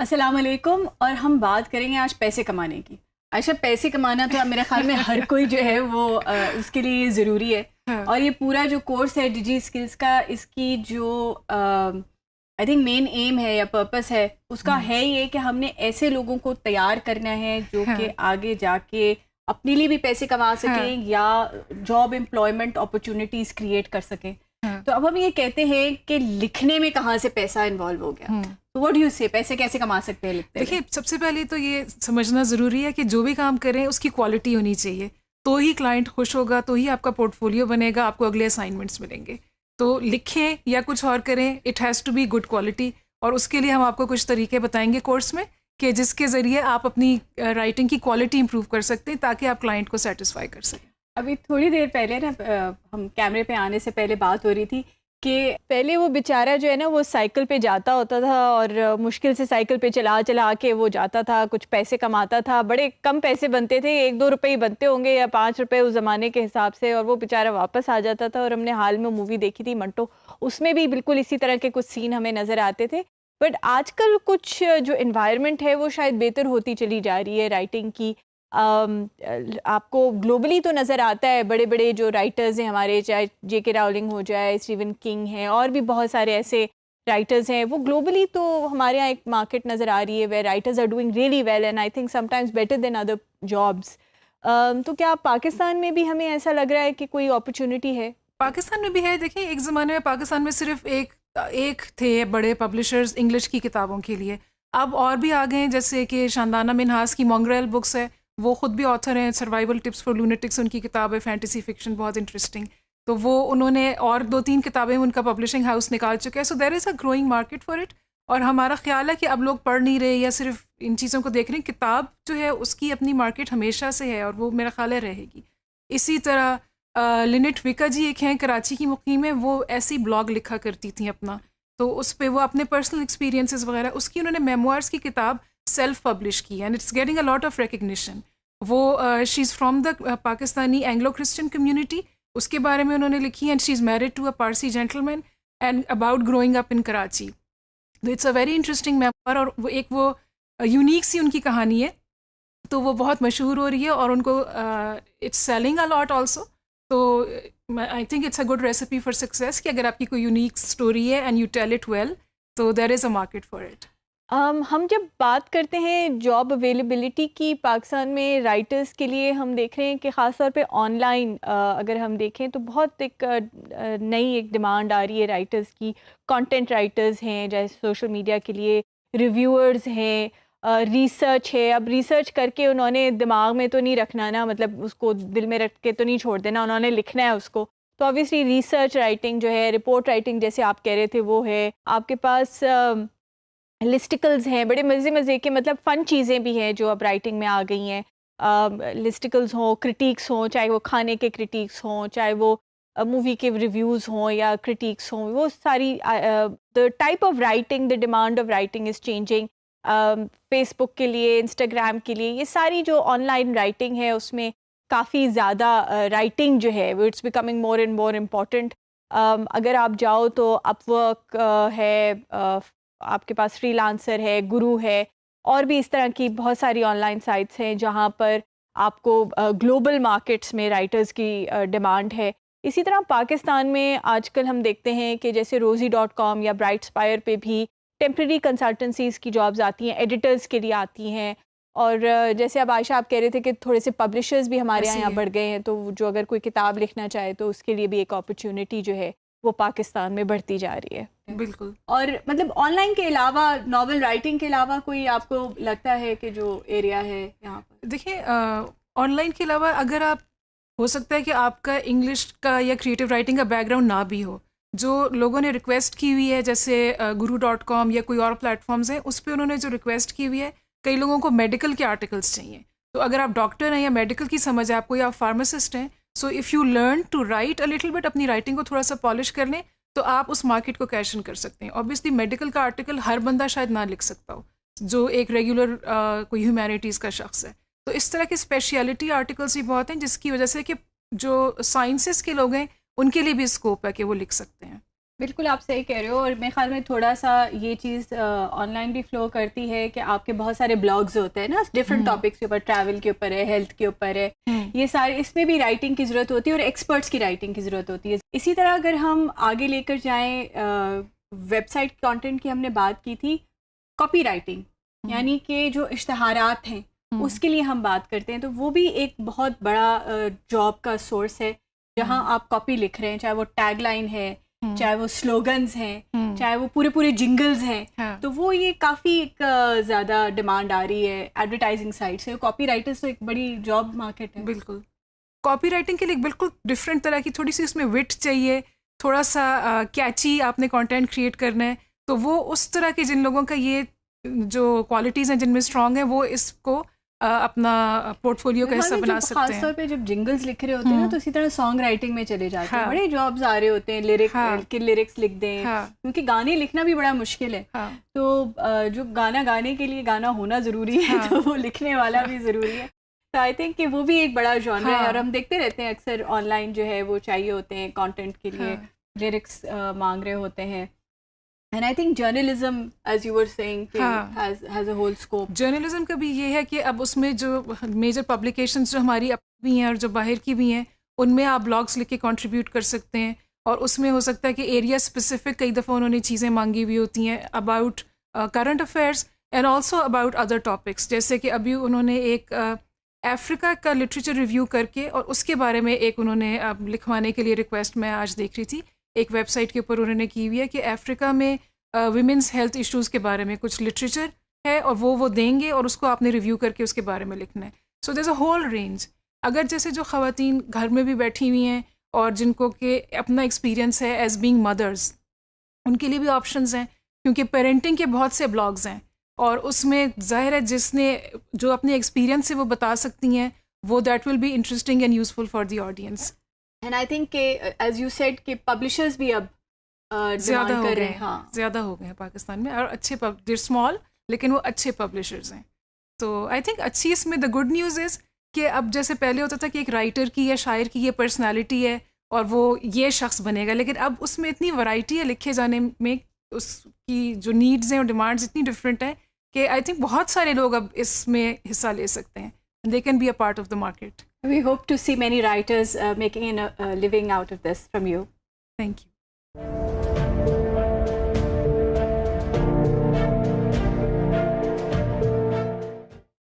السلام علیکم. اور ہم بات کریں گے آج پیسے کمانے کی. عائشہ, پیسے کمانا تو اب میرے خیال میں ہر کوئی جو ہے وہ اس کے لیے ضروری ہے. اور یہ پورا جو کورس ہے ڈیجی اسکلس کا, اس کی جو آئی تھنک مین ایم ہے یا پرپس ہے اس کا ہے یہ کہ ہم نے ایسے لوگوں کو تیار کرنا ہے جو کہ آگے جا کے اپنے لیے بھی پیسے کما سکیں یا جاب امپلائمنٹ اپرچونیٹیز کریٹ کر سکیں. تو اب ہم یہ کہتے ہیں کہ لکھنے میں کہاں سے پیسہ انوالو ہو گیا, تو واٹ ڈو یو سے, پیسے کیسے کما سکتے ہیں لکھتے ہیں؟ دیکھیے, سب سے پہلے تو یہ سمجھنا ضروری ہے کہ جو بھی کام کریں اس کی کوالٹی ہونی چاہیے, تو ہی کلائنٹ خوش ہوگا, تو ہی آپ کا پورٹ فولیو بنے گا, آپ کو اگلے اسائنمنٹس ملیں گے. تو لکھیں یا کچھ اور کریں, it has to be good quality. اور اس کے لیے ہم آپ کو کچھ طریقے بتائیں گے کورس میں کہ جس کے ذریعے آپ اپنی رائٹنگ کی کوالٹی امپروو کر سکتے ہیں تاکہ آپ کلائنٹ کو سیٹسفائی کر سکیں. ابھی تھوڑی دیر پہلے نا ہم کیمرے پہ آنے سے پہلے بات ہو رہی تھی کہ پہلے وہ بیچارہ جو ہے نا وہ سائیکل پہ جاتا ہوتا تھا اور مشکل سے سائیکل پہ چلا چلا کے وہ جاتا تھا, کچھ پیسے کماتا تھا, بڑے کم پیسے بنتے تھے, 1-2 روپے ہی بنتے ہوں گے یا 5 روپے اس زمانے کے حساب سے, اور وہ بیچارہ واپس آ جاتا تھا. اور ہم نے حال میں مووی دیکھی تھی منٹو, اس میں بھی بالکل اسی طرح کے کچھ سین ہمیں نظر آتے تھے. بٹ آج کل کچھ جو انوائرمنٹ ہے وہ شاید بہتر ہوتی چلی جا رہی ہے رائٹنگ کی. آپ کو گلوبلی تو نظر آتا ہے, بڑے بڑے جو رائٹرز ہیں ہمارے, چاہے جے کے راولنگ ہو جائے, اسٹیون کنگ ہیں, اور بھی بہت سارے ایسے رائٹرز ہیں, وہ گلوبلی تو ہمارے یہاں ایک مارکیٹ نظر آ رہی ہے where writers are doing really well and I think some times better than other jobs. تو کیا پاکستان میں بھی ہمیں ایسا لگ رہا ہے کہ کوئی اپرچونٹی ہے؟ پاکستان میں بھی ہے. دیکھیں, ایک زمانے میں پاکستان میں صرف ایک تھے بڑے پبلشرز انگلش کی کتابوں کے لیے, اب اور بھی آ گئے ہیں, جیسے کہ شاندانہ منہاس کی مونگریل بکس ہے, وہ خود بھی آتھر ہیں, سروائیول ٹپس فار لونیٹکس ان کی کتاب ہے, فینٹیسی فکشن بہت انٹرسٹنگ. تو وہ انہوں نے اور 2-3 کتابیں ان کا پبلشنگ ہاؤس نکال چکا ہے. So there is a growing market for it. اور ہمارا خیال ہے کہ اب لوگ پڑھ نہیں رہے یا صرف ان چیزوں کو دیکھ رہے ہیں. کتاب جو ہے اس کی اپنی مارکیٹ ہمیشہ سے ہے اور وہ میرا خیال ہے رہے گی. اسی طرح لنٹ وکا جی ایک ہیں, کراچی کی مقیم ہے, وہ ایسی بلاگ لکھا کرتی تھیں اپنا, تو اس پہ وہ اپنے پرسنل ایکسپیرینسز وغیرہ, اس کی انہوں نے میموارز کی کتاب سیلف پبلش کی and it's getting a lot of recognition. وہ she is from the Pakistani Anglo Christian community, اس کے بارے میں انہوں نے لکھی, and she is married to a Parsi gentleman and about growing up in Karachi. تو it's a very interesting memoir, اور وہ یونیک سی ان کی کہانی ہے, تو وہ بہت مشہور ہو رہی ہے اور ان کو it's selling a lot also. تو I think it's a good recipe for success کہ اگر آپ کی کوئی یونیک اسٹوری ہے and you tell it well, تو there is a market for it. ہم جب بات کرتے ہیں جاب اویلیبلٹی کی پاکستان میں رائٹرز کے لیے, ہم دیکھ رہے ہیں کہ خاص طور پہ آن لائن اگر ہم دیکھیں تو بہت ایک نئی ایک ڈیمانڈ آ رہی ہے رائٹرز کی. کانٹینٹ رائٹرز ہیں جیسے سوشل میڈیا کے لیے, ریویورز ہیں, ریسرچ ہے. اب ریسرچ کر کے انہوں نے دماغ میں تو نہیں رکھنا نا, مطلب اس کو دل میں رکھ کے تو نہیں چھوڑ دینا, انہوں نے لکھنا ہے اس کو. تو obviously ریسرچ رائٹنگ جو ہے, رپورٹ رائٹنگ جیسے آپ کہہ رہے تھے وہ ہے. آپ کے پاس لسٹیکلز ہیں, بڑے مزے کے مطلب فن چیزیں بھی ہیں جو اب رائٹنگ میں آ گئی ہیں. لسٹیکلز ہوں, کرٹیکس ہوں, چاہے وہ کھانے کے کرٹیکس ہوں, چاہے وہ مووی کے ریویوز ہوں یا کرٹیکس ہوں, وہ ساری the type of writing, the demand of writing is changing. Facebook کے لیے, انسٹاگرام کے لیے, یہ ساری جو آن لائن رائٹنگ ہے اس میں کافی زیادہ رائٹنگ جو ہے it's becoming more and more important. اگر آپ جاؤ تو اپ ورک ہے, آپ کے پاس فری لانسر ہے, گرو ہے, اور بھی اس طرح کی بہت ساری آن لائن سائٹس ہیں جہاں پر آپ کو گلوبل مارکیٹس میں رائٹرز کی ڈیمانڈ ہے. اسی طرح پاکستان میں آج کل ہم دیکھتے ہیں کہ جیسے روزی.com یا برائٹ اسپائر پہ بھی ٹیمپرری کنسلٹنسیز کی جابز آتی ہیں, ایڈیٹرز کے لیے آتی ہیں. اور جیسے اب عائشہ آپ کہہ رہے تھے کہ تھوڑے سے پبلشرز بھی ہمارے یہاں بڑھ گئے ہیں, تو جو اگر کوئی کتاب لکھنا چاہے تو اس کے لیے بھی ایک اپرچونٹی جو ہے وہ پاکستان میں بڑھتی جا رہی ہے. بالکل. اور مطلب آن لائن کے علاوہ, ناول رائٹنگ کے علاوہ کوئی آپ کو لگتا ہے کہ جو ایریا ہے یہاں پر؟ دیکھیں, آن لائن کے علاوہ اگر آپ, ہو سکتا ہے کہ آپ کا انگلش کا یا کریٹیو رائٹنگ کا بیک گراؤنڈ نہ بھی ہو, جو لوگوں نے ریکویسٹ کی ہوئی ہے جیسے guru.com یا کوئی اور پلیٹ فارمز ہیں, اس پہ انہوں نے جو ریکویسٹ کی ہوئی ہے, کئی لوگوں کو میڈیکل کے آرٹیکلس چاہیے. تو اگر آپ ڈاکٹر ہیں یا میڈیکل کی سمجھ ہے آپ کو, یا آپ فارماسسٹ ہیں, so if you learn to write a little bit, اپنی رائٹنگ کو تھوڑا سا پالش کر لیں, تو آپ اس مارکیٹ کو کیشن کر سکتے ہیں. اوبیسلی میڈیکل کا آرٹیکل ہر بندہ شاید نہ لکھ سکتا ہو جو ایک ریگولر کوئی ہیومینٹیز کا شخص ہے. تو اس طرح کے اسپیشیلٹی آرٹیکلس بھی بہت ہیں جس کی وجہ سے کہ جو سائنسز کے لوگ ہیں ان کے لیے بھی اسکوپ ہے کہ وہ لکھ سکتے ہیں. بالکل آپ صحیح کہہ رہے ہو، اور میرے خیال میں تھوڑا سا یہ چیز آن لائن بھی فلو کرتی ہے کہ آپ کے بہت سارے بلاگز ہوتے ہیں نا ڈفرینٹ ٹاپکس کے اوپر، ٹریول کے اوپر ہے، ہیلتھ کے اوپر ہے، یہ سارے، اس میں بھی رائٹنگ کی ضرورت ہوتی ہے اور ایکسپرٹس کی رائٹنگ کی ضرورت ہوتی ہے. اسی طرح اگر ہم آگے لے کر جائیں، ویب سائٹ کانٹینٹ کی ہم نے بات کی تھی، کاپی رائٹنگ یعنی کہ جو اشتہارات ہیں اس کے لیے ہم بات کرتے ہیں، تو وہ بھی ایک بہت بڑا جاب کا سورس ہے، جہاں آپ کاپی لکھ رہے ہیں، چاہے وہ ٹیگ لائن ہے، چاہے وہ سلوگنز ہیں، چاہے وہ پورے جنگلز ہیں، تو وہ یہ کافی ایک زیادہ ڈیمانڈ آ رہی ہے ایڈورٹائزنگ سائٹ سے. کاپی رائٹرز تو ایک بڑی جاب مارکیٹ ہے. بالکل کاپی رائٹنگ کے لیے بالکل ڈفرینٹ طرح کی تھوڑی سی اس میں وٹ چاہیے، تھوڑا سا کیچی آپ نے کانٹینٹ کریٹ کرنا ہے، تو وہ اس طرح کے جن لوگوں کا یہ جو کوالٹیز ہیں جن میں اسٹرانگ ہیں وہ اس کو اپنا پورٹ فولیو کا حصہ بنا سکتے ہیں. خاص طور پہ جب جنگلز لکھ رہے ہوتے ہیں نا تو اسی طرح سانگ رائٹنگ میں چلے جاتے ہیں، بڑے جابز آ رہے ہوتے ہیں، لیرکس لکھ دیں، کیونکہ گانے لکھنا بھی بڑا مشکل ہے، تو جو گانا گانے کے لیے گانا ہونا ضروری ہے تو وہ لکھنے والا بھی ضروری ہے. تو آئی تھنک کہ وہ بھی ایک بڑا جانرا ہے، اور ہم دیکھتے رہتے ہیں اکثر آن لائن جو ہے وہ چاہیے ہوتے ہیں کانٹینٹ کے لیے، لیرکس مانگ رہے ہوتے ہیں. And I think journalism, as you were saying, has a whole scope. Journalism کا بھی یہ ہے کہ اب اس میں جو میجر پبلیکیشنز جو ہماری اپنی بھی ہیں اور جو باہر کی بھی ہیں، ان میں آپ بلاگس لکھ کے کنٹریبیوٹ کر سکتے ہیں، اور اس میں ہو سکتا ہے کہ ایریا اسپیسیفک کئی دفعہ انہوں نے چیزیں مانگی ہوئی ہوتی ہیں about current affairs and also about other topics. جیسے کہ ابھی انہوں نے ایک افریقہ کا لٹریچر ریویو کر کے اور اس کے بارے میں ایک انہوں نے لکھوانے کے لیے ریکویسٹ میں آج دیکھ رہی تھی، ایک ویب سائٹ کے اوپر انہوں نے کی ہوئی ہے کہ افریقہ میں ویمنس ہیلتھ ایشوز کے بارے میں کچھ لٹریچر ہے، اور وہ دیں گے اور اس کو آپ نے ریویو کر کے اس کے بارے میں لکھنا ہے. So there is a whole range. اگر جیسے جو خواتین گھر میں بھی بیٹھی ہوئی ہیں اور جن کو کہ اپنا ایکسپیرینس ہے ایز بینگ مدرز، ان کے لیے بھی آپشنز ہیں، کیونکہ پیرنٹنگ کے بہت سے بلاگز ہیں، اور اس میں ظاہر ہے جس نے جو اپنے ایکسپیرینس سے وہ بتا سکتی ہیں وہ that will be interesting and useful for the audience. And I think کہ ایز یو سیڈ کہ پبلشرز بھی اب زیادہ ہو گئے ہیں، زیادہ ہو گئے ہیں پاکستان میں، اور اچھے دیر اسمال لیکن وہ اچھے پبلشرز ہیں. تو آئی تھنک اچھی اس میں دا گڈ نیوز از کہ اب جیسے پہلے ہوتا تھا کہ ایک رائٹر کی یا شاعر کی یہ پرسنالٹی ہے اور وہ یہ شخص بنے گا، لیکن اب اس میں اتنی ورائٹی ہے لکھے جانے میں، اس کی جو نیڈز ہیں اور ڈیمانڈز اتنی ڈفرینٹ ہیں کہ آئی تھنک بہت سارے لوگ اب اس میں حصہ لے سکتے ہیں. They can be a part of the market. We hope to see many writers making a living out of this from you. Thank you.